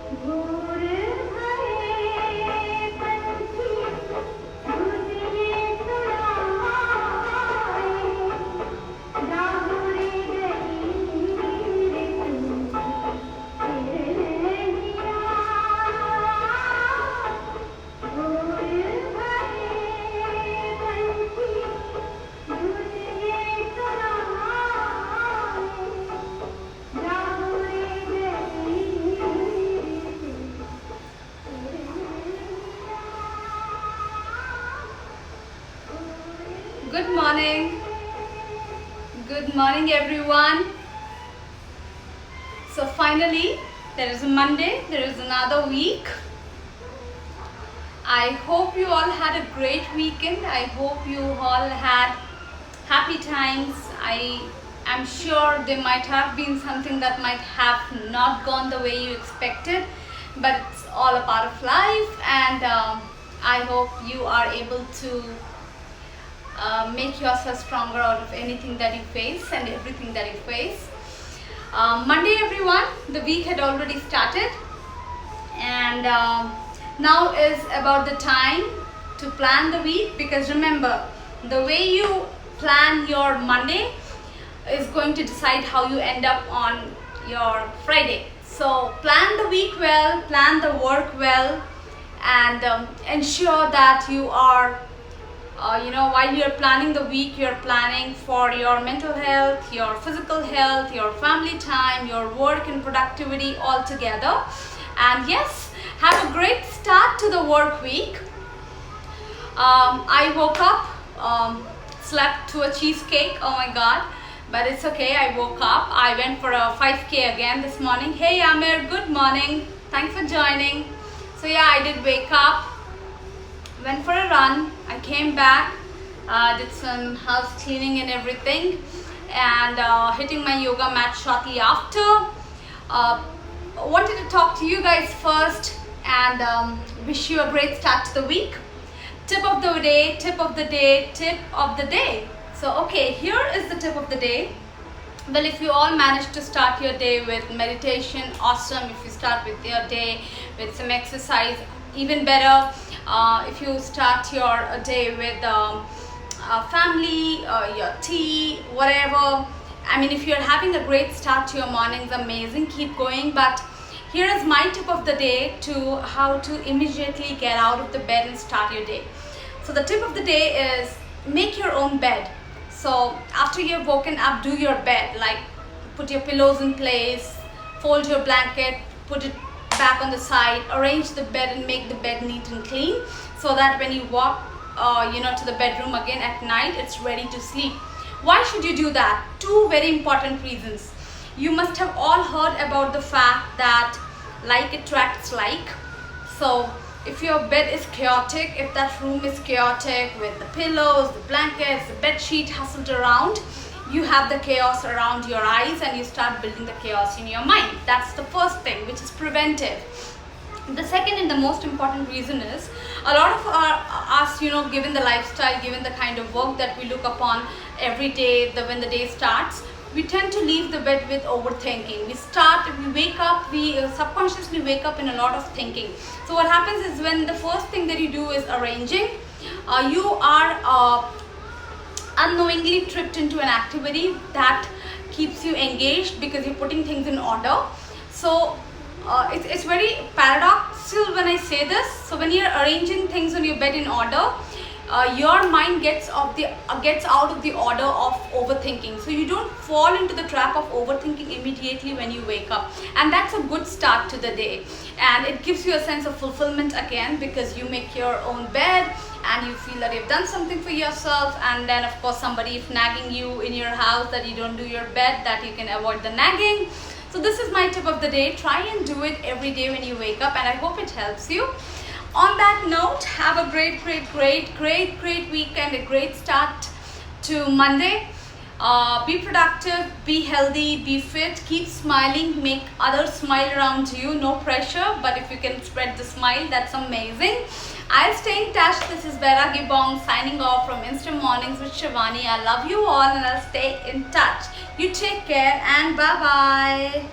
भोर भये पंछी दूसरे सुनाए, जागो रे गई रे तू फिर हिया। भोर भये पंछी दूसरे सुनाए, जागो रे गई रे तू Good morning. Good morning, everyone. So finally, there is a Monday. There is another week. I hope you all had a great weekend. I hope you all had happy times. I am sure there might have been something that might have not gone the way you expected, but it's all a part of life, and I hope you are able to make yourself stronger out of anything that you face and everything that you face. Monday, everyone, the week had already started, and now is about the time to plan the week, because remember, the way you plan your Monday is going to decide how you end up on your Friday. So plan the week well, plan the work well, and ensure that you are while you're planning the week, you're planning for your mental health, your physical health, your family time, your work and productivity all together. And yes, have a great start to the work week. I woke up, slept to a cheesecake, oh my god, but it's okay, I woke up. I went for a 5k again this morning. Hey Amir, good morning, thanks for joining. So yeah, I did wake up, went for a run, I came back, did some house cleaning and everything, and hitting my yoga mat shortly after. Wanted to talk to you guys first and wish you a great start to the week. Tip of the day, tip of the day, tip of the day. So okay, here is the tip of the day. Well, if you all manage to start your day with meditation, awesome. If you start with your day with some exercise, even better. If you start your day with family, your tea, whatever. I mean, if you're having a great start to your mornings, amazing, keep going. But here is my tip of the day to how to immediately get out of the bed and start your day. So the tip of the day is make your own bed. So after you've woken up, do your bed, like put your pillows in place, fold your blanket, put it back on the side, arrange the bed and make the bed neat and clean, so that when you walk to the bedroom again at night, it's ready to sleep. Why should you do that? Two very important reasons. You must have all heard about the fact that like attracts like. So if your bed is chaotic, if that room is chaotic with the pillows, the blankets, the bed sheet hustled around, you have the chaos around your eyes and you start building the chaos in your mind. That's the first thing, which is preventive. The second and the most important reason is a lot of us, given the lifestyle, given the kind of work that we look upon every day, when the day starts, we tend to leave the bed with overthinking. We wake up, we subconsciously wake up in a lot of thinking. So what happens is, when the first thing that you do is arranging, you are unknowingly tripped into an activity that keeps you engaged because you're putting things in order. So it's very paradoxical when I say this. So when you're arranging things on your bed in order, your mind gets out of the order of overthinking. So you don't fall into the trap of overthinking immediately when you wake up, and that's a good start to the day. And it gives you a sense of fulfillment again, because you make your own bed and you feel that you've done something for yourself. And then of course, somebody if nagging you in your house that you don't do your bed, that you can avoid the nagging. So this is my tip of the day. Try and do it every day when you wake up, and I hope it helps you. On that note, have a great weekend, a great start to Monday. Be productive, be healthy, be fit, keep smiling, make others smile around you. No pressure, but if you can spread the smile, that's amazing. I'll stay in touch. This is Vera Gibong signing off from Instant Mornings with Shivani. I love you all and I'll stay in touch. You take care and bye-bye.